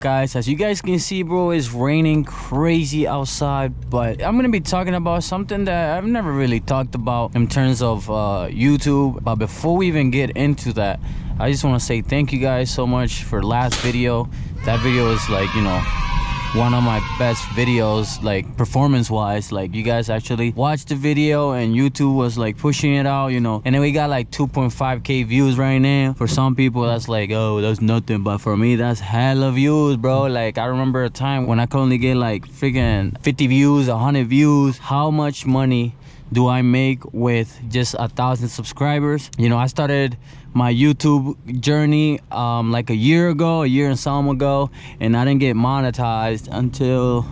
Guys, as you guys can see, bro, it's raining crazy outside, but I'm gonna be talking about something that I've never really talked about in terms of YouTube. But before we even get into that, I just want to say thank you guys so much for last video. That video is like, you know, one of my best videos, like performance wise. Like, you guys actually watched the video and YouTube was like pushing it out, you know. And then we got like 2.5k views right now. For some people that's like, oh, that's nothing, but for me that's hella views, bro. Like, I remember a time when I could only get like freaking 50 views, 100 views. How much money do I make with just 1,000 subscribers? You know, I started my YouTube journey like a year and some ago, and I didn't get monetized until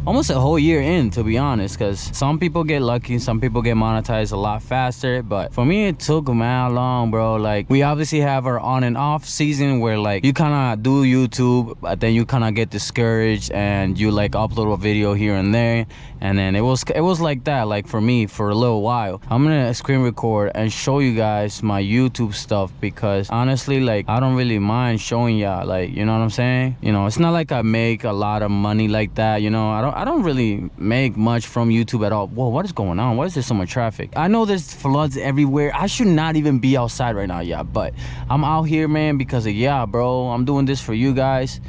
almost a whole year in, to be honest, because some people get lucky, some people get monetized a lot faster, but for me it took mad long, bro. Like, we obviously have our on and off season where like you kind of do YouTube, but then you kind of get discouraged and you like upload a video here and there, and then it was like that, like for me, for a little while. I'm gonna screen record and show you guys my YouTube stuff, because honestly, like, I don't really mind showing y'all, like, you know what I'm saying? You know, it's not like I make a lot of money like that, you know. I don't really make much from YouTube at all. Whoa, what is going on? Why is there so much traffic? I know there's floods everywhere. I should not even be outside right now, yeah, but I'm out here, man, because of, yeah, bro, I'm doing this for you guys.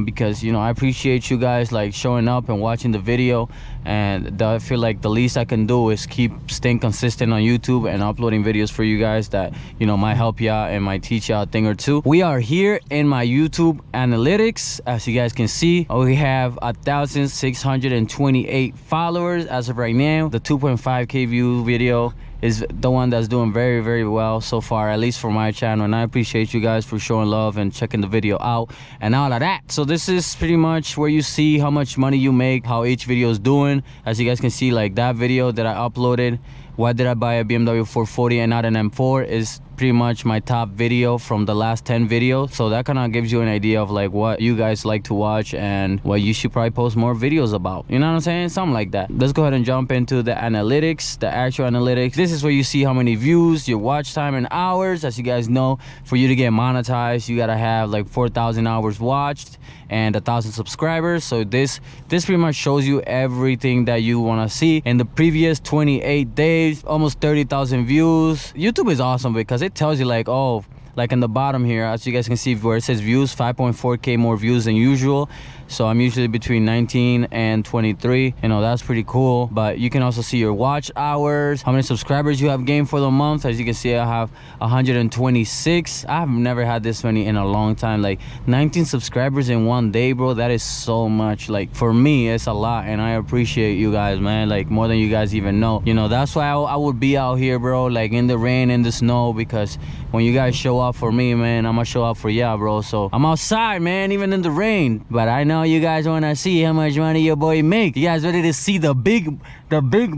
Because, you know, I appreciate you guys like showing up and watching the video, and I feel like the least I can do is keep staying consistent on YouTube and uploading videos for you guys that, you know, might help y'all and might teach y'all a thing or two. We are here in my YouTube analytics. As you guys can see, we have 1,628 followers as of right now. The 2.5k view video is the one that's doing very, very well so far, at least for my channel, and I appreciate you guys for showing love and checking the video out and all of that. So this is pretty much where you see how much money you make, how each video is doing. As you guys can see, like that video that I uploaded, why did I buy a BMW 440 and not an M4, is pretty much my top video from the last 10 videos. So that kind of gives you an idea of like what you guys like to watch and what you should probably post more videos about, you know what I'm saying? Something like that. Let's go ahead and jump into the analytics, the actual analytics. This is where you see how many views, your watch time in hours. As you guys know, for you to get monetized, you gotta have like 4,000 hours watched and 1,000 subscribers. So this pretty much shows you everything that you want to see. In the previous 28 days, almost 30,000 views. YouTube is awesome because it tells you like, oh, like in the bottom here, as you guys can see where it says views, 5.4k more views than usual. So I'm usually between 19 and 23, you know, that's pretty cool. But you can also see your watch hours, how many subscribers you have gained for the month. As you can see, I have 126. I have never had this many in a long time. Like 19 subscribers in one day, bro, that is so much. Like, for me, it's a lot, and I appreciate you guys, man, like more than you guys even know. You know, that's why I would be out here, bro, like in the rain, in the snow, because when you guys show up for me, man, I'm gonna show up for y'all, bro. So I'm outside, man, even in the rain. But I know you guys want to see how much money your boy make. You guys ready to see the big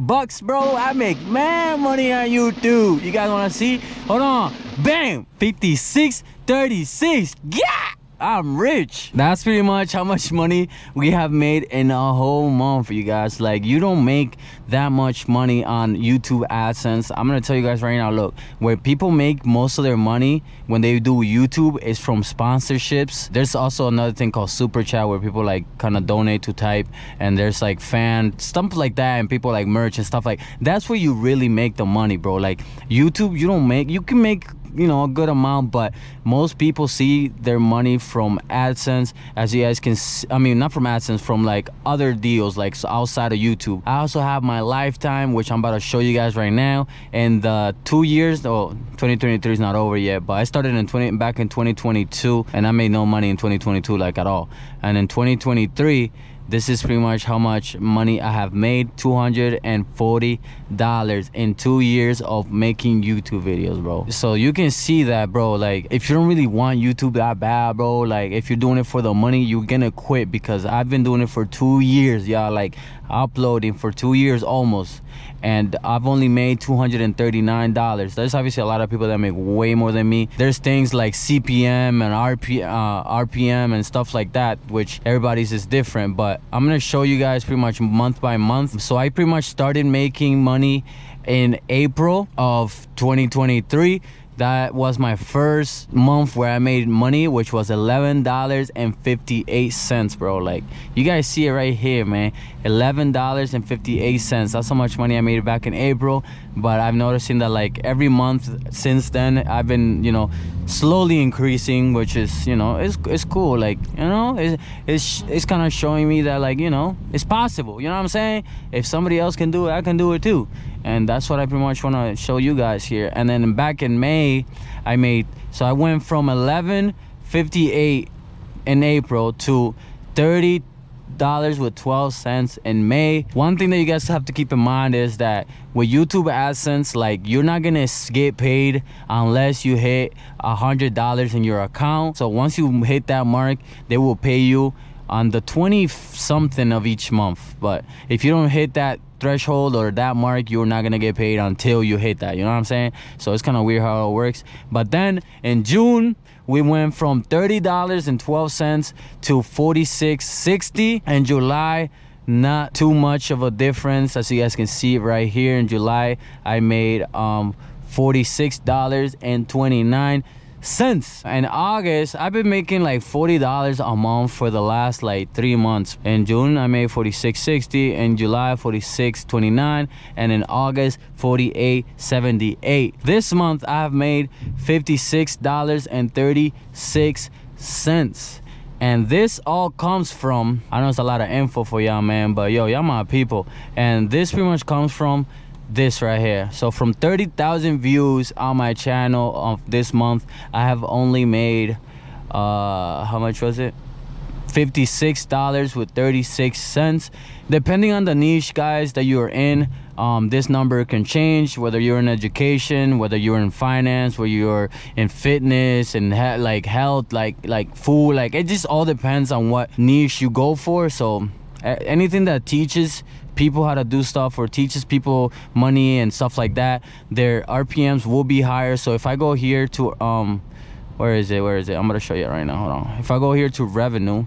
bucks, bro? I make mad money on YouTube. You guys want to see? Hold on. Bam! 56, 36. Yeah! I'm rich. That's pretty much how much money we have made in a whole month, you guys. Like, you don't make that much money on YouTube AdSense. I'm gonna tell you guys right now, look, where people make most of their money when they do YouTube is from sponsorships. There's also another thing called super chat where people like kind of donate to type, and there's like fan stuff like that, and people like merch and stuff like that's where you really make the money, bro. Like YouTube, you don't make, you can make, you know, a good amount, but most people see their money from AdSense. As you guys can see, I mean, not from AdSense, from like other deals, like so outside of YouTube. I also have my lifetime, which I'm about to show you guys right now. And the 2 years, oh, 2023 is not over yet, but I started back in 2022, and I made no money in 2022, like at all. And in 2023, this is pretty much how much money I have made. $240 in 2 years of making YouTube videos, bro. So you can see that, bro, like if you don't really want YouTube that bad, bro, like if you're doing it for the money, you're gonna quit, because I've been doing it for 2 years, y'all, like uploading for 2 years almost, and I've only made $239. There's obviously a lot of people that make way more than me. There's things like CPM and RPM and stuff like that, which everybody's is different, but I'm gonna show you guys pretty much month by month. So I pretty much started making money in April of 2023. that was my first month where I made money, which was $11.58, bro. Like, you guys see it right here, man. $11.58. That's how much money I made back in April. But I've noticing that like every month since then, I've been, you know, slowly increasing, which is, you know, it's cool. Like, you know, it's kind of showing me that, like, you know, it's possible. You know what I'm saying? If somebody else can do it, I can do it too. And that's what I pretty much want to show you guys here. And then back in May, I went from $11.58 in April to $30.12 in May. One thing that you guys have to keep in mind is that with YouTube AdSense, like, you're not gonna get paid unless you hit $100 in your account. So once you hit that mark, they will pay you on the 20-something of each month. But if you don't hit that threshold or that mark, you're not gonna get paid until you hit that. You know what I'm saying? So it's kind of weird how it works. But then in June, we went from $30.12 to $46.60. In July, not too much of a difference. As you guys can see right here, in July I made $46.29. In August, I've been making like $40 a month for the last like 3 months. In June, I made $46.60. In July, $46.29. And in August, $48.78. This month, I have made $56.36. And this all comes from, I know it's a lot of info for y'all, man, but yo, y'all my people. And this pretty much comes from this right here. So from 30,000 views on my channel of this month, I have only made how much was it? $56.36. Depending on the niche, guys, that you're in, this number can change, whether you're in education, whether you're in finance, whether you're in fitness and like health, like food. Like, it just all depends on what niche you go for. So anything that teaches people how to do stuff or teaches people money and stuff like that, their RPMs will be higher. So if I go here to where is it, I'm gonna show you right now. Hold on. If I go here to revenue,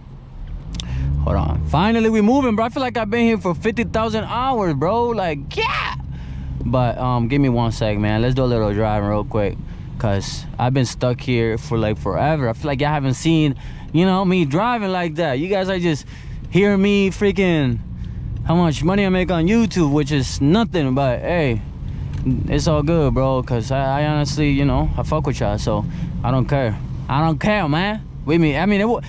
hold on, finally we moving, bro. I feel like I've been here for 50,000 hours, bro. Like, yeah. But give me 1 sec, man. Let's do a little driving real quick, cause I've been stuck here for like forever. I feel like y'all haven't seen, you know, me driving like that. You guys are just hearing me freaking how much money I make on YouTube, which is nothing. But hey, it's all good, bro, because I honestly, you know, I fuck with y'all, so I don't care, man. With me, I mean, who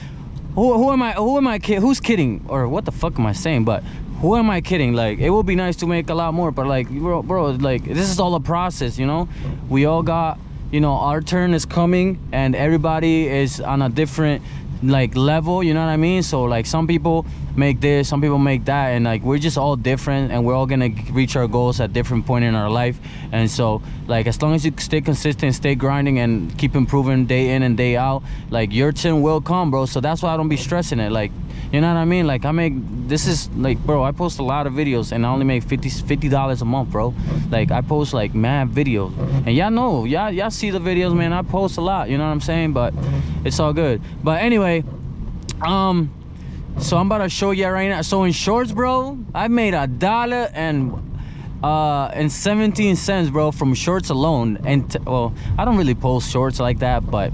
am I kidding? Who's kidding? Or what the fuck am I saying? But who am I kidding? Like, it would be nice to make a lot more, but like, bro, like, this is all a process, you know. We all got, you know, our turn is coming, and everybody is on a different like level, you know what I mean? So like, some people make this, some people make that, and like, we're just all different, and we're all gonna reach our goals at different point in our life. And so like, as long as you stay consistent, stay grinding, and keep improving day in and day out, like, your turn will come, bro. So that's why I don't be stressing it. Like, you know what I mean? Like, this is like, bro, I post a lot of videos and I only make $50 a month, bro. Like, I post like mad videos, and y'all know, y'all see the videos, man. I post a lot, you know what I'm saying? But it's all good. But anyway, so I'm about to show you right now. So in shorts, bro, I made $1.17, bro, from shorts alone. And well, I don't really post shorts like that, but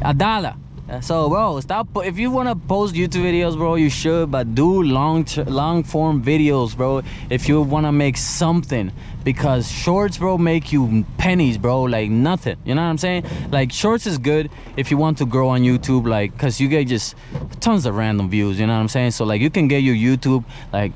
$1. So bro, stop. If you want to post YouTube videos, bro, you should, but do long form videos, bro, if you want to make something. Because shorts, bro, make you pennies, bro, like nothing. You know what I'm saying? Like, shorts is good if you want to grow on YouTube, like, because you get just tons of random views, you know what I'm saying? So like, you can get your YouTube like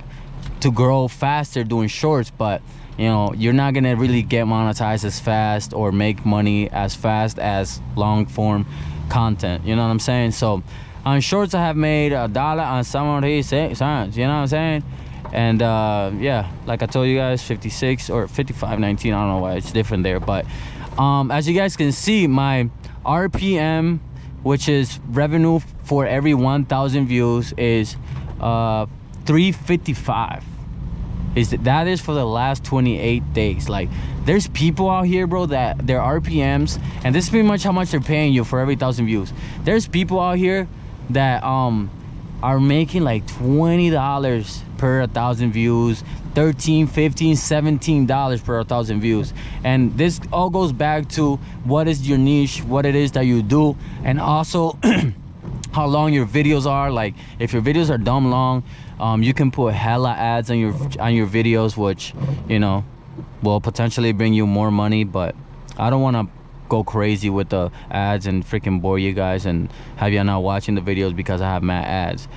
to grow faster doing shorts, but you know, you're not gonna really get monetized as fast or make money as fast as long form content, you know what I'm saying? So on shorts, I have made $1.76, you know what I'm saying? And yeah, like I told you guys, 56 or 55.19, I don't know why it's different there. But as you guys can see, my RPM, which is revenue for every 1,000 views, is $3.55. That is for the last 28 days. Like, there's people out here, bro, that their RPMs, and this is pretty much how much they're paying you for every 1,000 views. There's people out here that are making like $20 per 1,000 views, $13, $15, $17 per 1,000 views. And this all goes back to what is your niche, what it is that you do, and also how long your videos are. Like if your videos are dumb long, you can put hella ads on your videos, which, you know, will potentially bring you more money. But I don't want to go crazy with the ads and freaking bore you guys and have you not watching the videos because I have mad ads.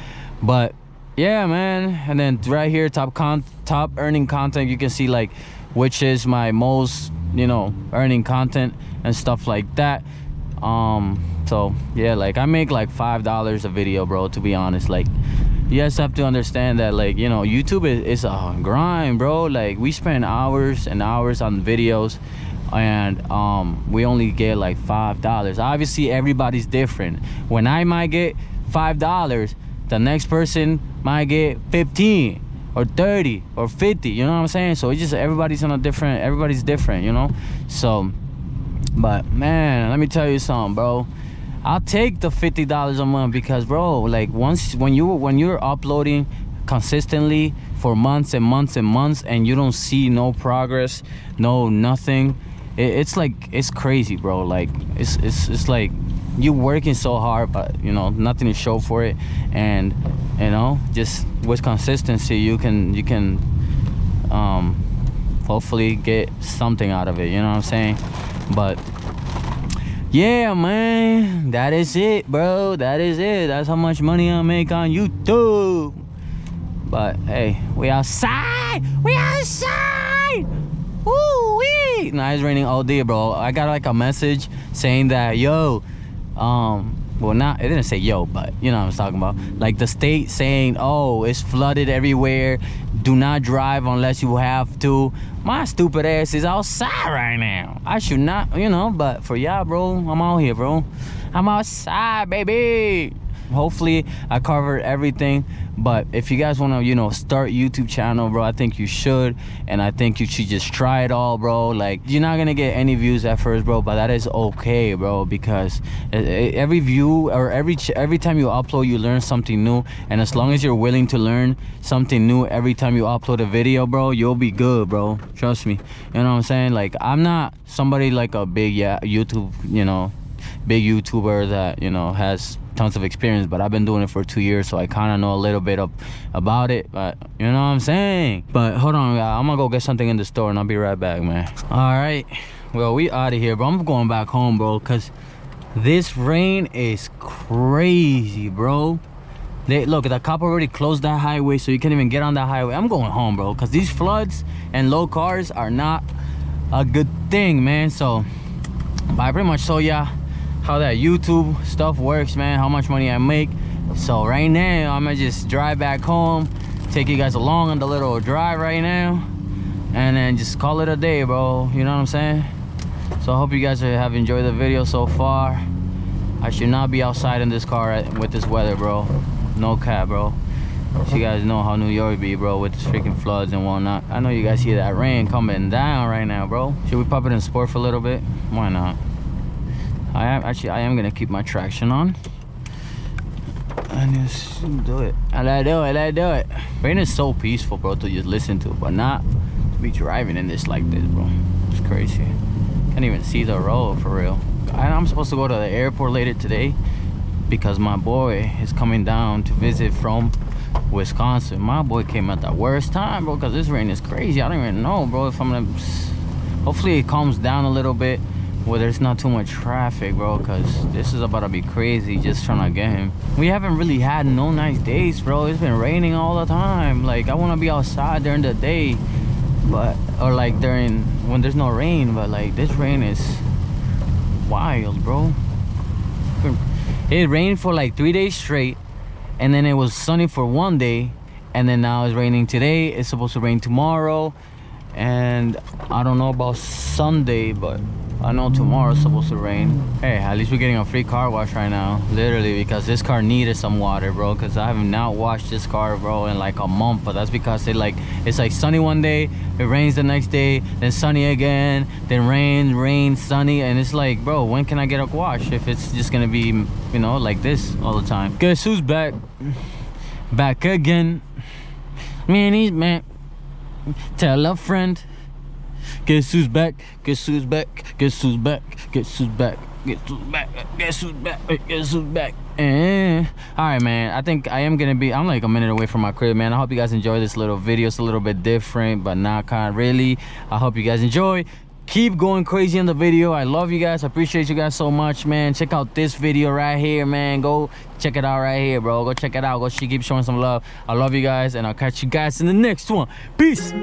But yeah, man. And then right here, top earning content, you can see like which is my most, you know, earning content and stuff like that. So yeah, like I make like $5 a video, bro, to be honest. Like you guys have to understand that, like, you know, YouTube is a grind, bro. Like we spend hours and hours on videos, and we only get like $5. Obviously everybody's different. When I might get $5, the next person might get 15 or 30 or 50, you know what I'm saying? So it's just everybody's different, you know. So but man, let me tell you something, bro. I'll take the $50 a month because, bro, like when you're uploading consistently for months and months and months and you don't see no progress, no nothing, it's like, it's crazy, bro. Like it's like you working so hard, but you know, nothing to show for it. And you know, just with consistency, you can hopefully get something out of it, you know what I'm saying? But yeah, man, that is it, bro. That is it. That's how much money I make on YouTube. But hey, we outside. Woo-wee. Nah, it's raining all day, bro. I got like a message saying that, yo, well, not, it didn't say yo, but you know what I'm talking about. Like the state saying, oh, it's flooded everywhere, do not drive unless you have to. My stupid ass is outside right now. I should not, you know, but for y'all, bro, I'm out here, bro. I'm outside, baby. Hopefully I covered everything. But if you guys want to, you know, start YouTube channel, bro, I think you should. And I think you should just try it all, bro. Like, you're not gonna get any views at first, bro, but that is okay, bro, because every view or every time you upload, you learn something new. And as long as you're willing to learn something new every time you upload a video, bro, you'll be good, bro. Trust me. You know what I'm saying? Like, I'm not somebody like a big YouTube, you know, big YouTuber that, you know, has tons of experience, but I've been doing it for 2 years, so I kind of know a little bit about it. But you know what I'm saying? But hold on, I'm gonna go get something in the store and I'll be right back, man. All right, well, we out of here, bro. I'm going back home, bro, because this rain is crazy, bro. Look, the cop already closed that highway, so you can't even get on that highway. I'm going home, bro, because these floods and low cars are not a good thing, man. So I pretty much show ya how that YouTube stuff works, man, how much money I make. So right now, I'm gonna just drive back home, take you guys along on the little drive right now, and then just call it a day, bro. You know what I'm saying? So I hope you guys have enjoyed the video so far. I should not be outside in this car with this weather, bro. No cap, bro. So you guys know how New York be, bro, with the freaking floods and whatnot. I know you guys see that rain coming down right now, bro. Should we pop it in sport for a little bit? Why not? I am gonna keep my traction on and just do it. Let's do it. Rain is so peaceful, bro, to just listen to, but not to be driving in this like this, bro. It's crazy. Can't even see the road for real. I'm supposed to go to the airport later today because my boy is coming down to visit from Wisconsin. My boy came at the worst time, bro, because this rain is crazy. I don't even know, bro, if I'm gonna. Hopefully it calms down a little bit where there's not too much traffic, bro, because this is about to be crazy just trying to get him. We haven't really had no nice days, bro. It's been raining all the time. Like, I want to be outside during the day, but or like during when there's no rain, but like this rain is wild, bro. It rained for like 3 days straight, and then it was sunny for 1 day, and then now it's raining today. It's supposed to rain tomorrow, and I don't know about Sunday, but I know tomorrow's supposed to rain. Hey, at least we're getting a free car wash right now, literally, because this car needed some water, bro, because I have not washed this car, bro, in like a month. But that's because it's like sunny 1 day, it rains the next day, then sunny again, then rain, sunny, and it's like, bro, when can I get a wash if it's just gonna be, you know, like this all the time? Guess who's back? Back again. Man, he's back. Tell a friend. Guess who's back? Guess who's back? Guess who's back? Guess who's back? Guess who's back? Guess who's back? Guess who's back? All right, man. I think I am gonna be. I'm like a minute away from my crib, man. I hope you guys enjoy this little video. It's a little bit different, but not kind of really. I hope you guys enjoy. Keep going crazy in the video. I love you guys. I appreciate you guys so much, man. Check out this video right here, man. Go check it out right here, bro. Go check it out. Go keep showing some love. I love you guys, and I'll catch you guys in the next one. Peace.